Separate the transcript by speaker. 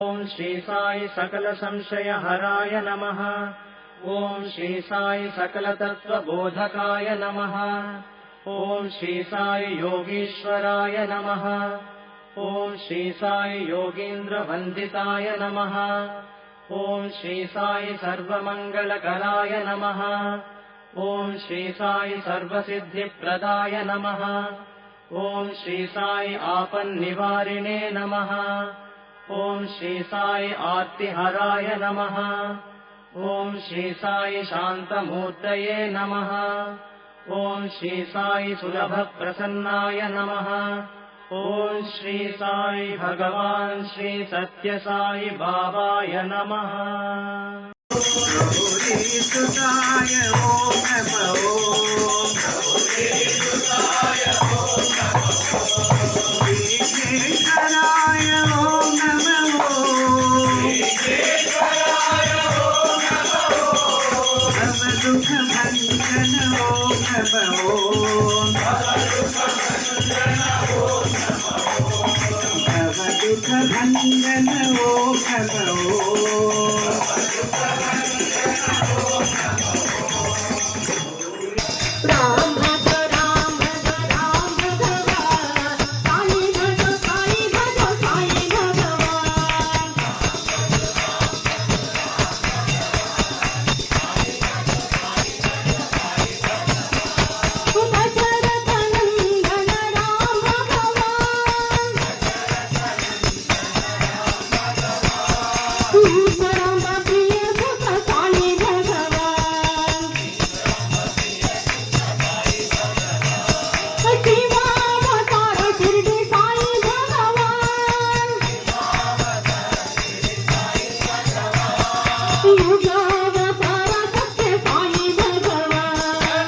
Speaker 1: ओम श्री साई सकल संशय हराय नमः। ओम श्री साई सकल तत्व बोधकाय नमः। ओम श्री साई योगीश्वराय नमः। ओम श्री साई योगींद्र वंदिताय नमः। ओम श्री साई सर्वमंगलकराय नमः। ओम श्री साई सर्वसिद्धिप्रदाय नमः। ओम श्री साई आपन्निवारिणे नमः। ओम श्री साई आर्तिहराय नमः। ओम श्री साई शांतमूर्तये नमः। ओम श्री साई सुलभप्रसन्नाय नमः। ओम श्री साई भगवान श्री सत्य साई बाबाय नमः।
Speaker 2: गौरीसुताय ओम नमः। विघ्नेश्वराय ओम नमः। भवदुःखभञ्जन ओम नमः। भवदुःखभञ्जन ओम नमः।
Speaker 3: राम भज राम भज राम भगवान, साई भज साई भगवान। दशरथ नंदन राम भगवान, परम प्रिय सुत साई भगवान। शिवावतार शिरडी साई भगवान, युगावतार सत्य साई भगवान।